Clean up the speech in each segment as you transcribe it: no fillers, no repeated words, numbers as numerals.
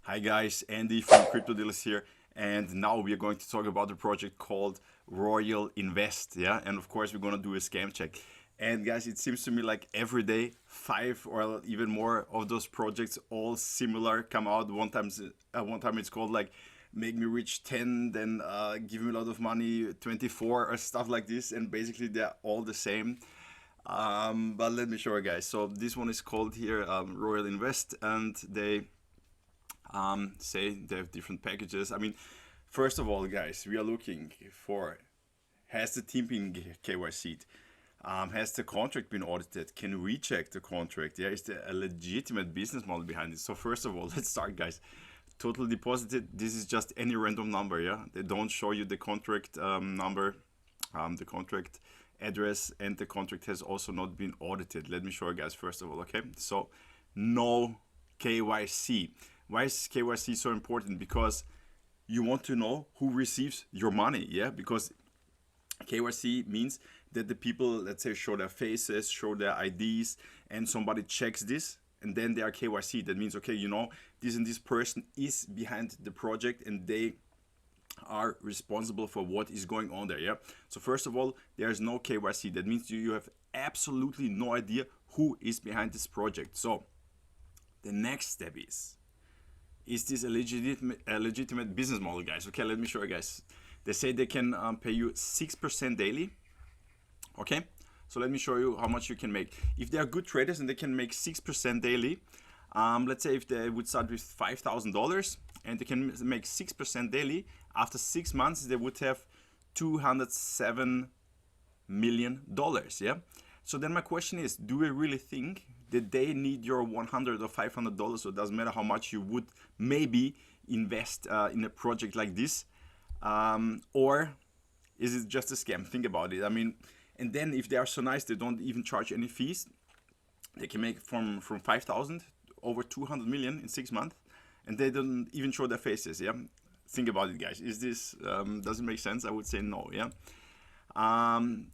Hi guys, Andy from Crypto Dealers here, and now we are going to talk about the project called Royal Invest, yeah, and of course we're gonna do a scam check. And guys, it seems to me like every day, 5 or even more of those projects, all similar, come out. One time it's called like "Make Me Rich 10," then "Give Me a Lot of Money 24," or stuff like this, and basically they're all the same. But let me show you guys. So this one is called here Royal Invest, and they say they have different packages. I mean, first of all, guys, we are looking for, has the team been KYC'd? Has the contract been audited? Can we check the contract? Yeah, is there a legitimate business model behind it? So first of all, let's start, guys. Total deposited, this is just any random number, yeah? They don't show you the contract number, the contract address, and the contract has also not been audited. Let me show you guys first of all, okay? So no KYC. Why is KYC so important? Because you want to know who receives your money, yeah? Because KYC means that the people, let's say, show their faces, show their IDs, and somebody checks this, and then they are KYC. That means, okay, you know, this and this person is behind the project, and they are responsible for what is going on there, yeah? So first of all, there is no KYC. That means you have absolutely no idea who is behind this project. So the next step is this a legitimate business model, guys? Okay, let me show you guys. They say they can pay you 6% daily. Okay, so let me show you how much you can make. If they are good traders and they can make 6% daily, let's say if they would start with $5,000 and they can make 6% daily, after 6 months they would have $207 million, yeah? So then my question is, do we really think that they need your $100 or $500? So it doesn't matter how much you would maybe invest in a project like this, or is it just a scam? Think about it. I mean, and then if they are so nice, they don't even charge any fees. They can make from 5,000 over 200 million in 6 months, and they don't even show their faces. Yeah, think about it, guys. Is this does it make sense? I would say no. Yeah.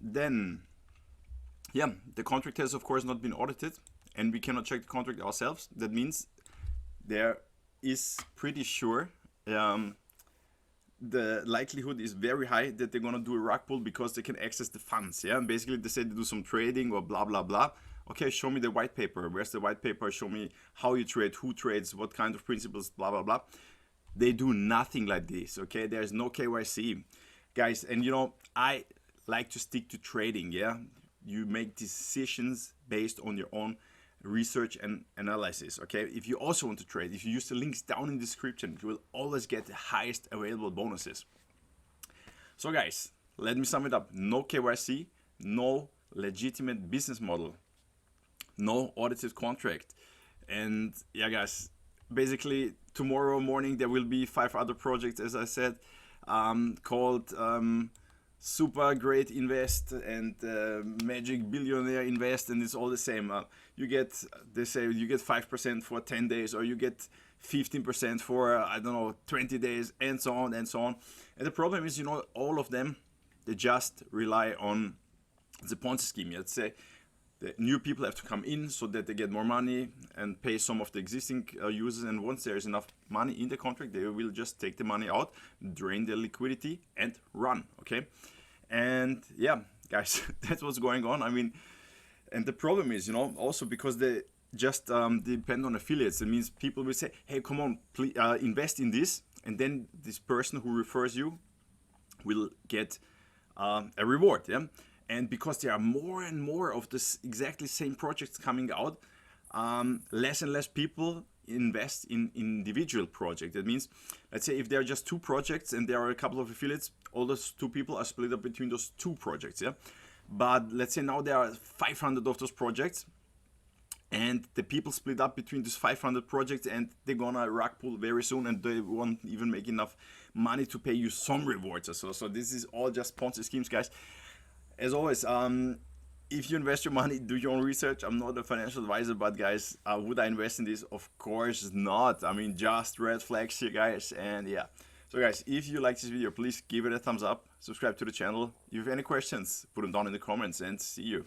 Then, yeah, the contract has of course not been audited, and we cannot check the contract ourselves. That means there is pretty sure the likelihood is very high that they're gonna do a rug pull because they can access the funds, yeah? And basically they say they do some trading or blah blah blah. Okay, show me the white paper. Where's the white paper? Show me how you trade, who trades, what kind of principles, blah blah blah. They do nothing like this, okay? There's no KYC, guys. And you know, I like to stick to trading, yeah? You make decisions based on your own research and analysis, okay? If you also want to trade, if you use the links down in the description, you will always get the highest available bonuses. So guys, let me sum it up. No KYC, no legitimate business model, no audited contract. And yeah, guys, basically tomorrow morning there will be 5 other projects, as I said, called Super Great Invest and Magic Billionaire Invest, and it's all the same. They say you get 5% for 10 days, or you get 15% for I don't know 20 days, and so on and so on. And the problem is, you know, all of them, they just rely on the Ponzi scheme. Let's say the new people have to come in so that they get more money and pay some of the existing users, and once there is enough money in the contract, they will just take the money out, drain the liquidity, and run, okay? And yeah, guys, that's what's going on. I mean, and the problem is, you know, also because they just depend on affiliates. It means people will say, hey, come on, please invest in this, and then this person who refers you will get a reward, yeah? And because there are more and more of this exactly same projects coming out, less and less people invest in individual projects. That means, let's say if there are just 2 projects and there are a couple of affiliates, all those 2 people are split up between those 2 projects, yeah? But let's say now there are 500 of those projects, and the people split up between these 500 projects, and they're gonna rug pull very soon, and they won't even make enough money to pay you some rewards or so. So this is all just Ponzi schemes, guys. As always, if you invest your money, do your own research. I'm not a financial advisor, but guys, would I invest in this? Of course not. I mean, just red flags here, guys. And yeah, so guys, if you like this video, please give it a thumbs up, subscribe to the channel. If you have any questions, put them down in the comments, and see you.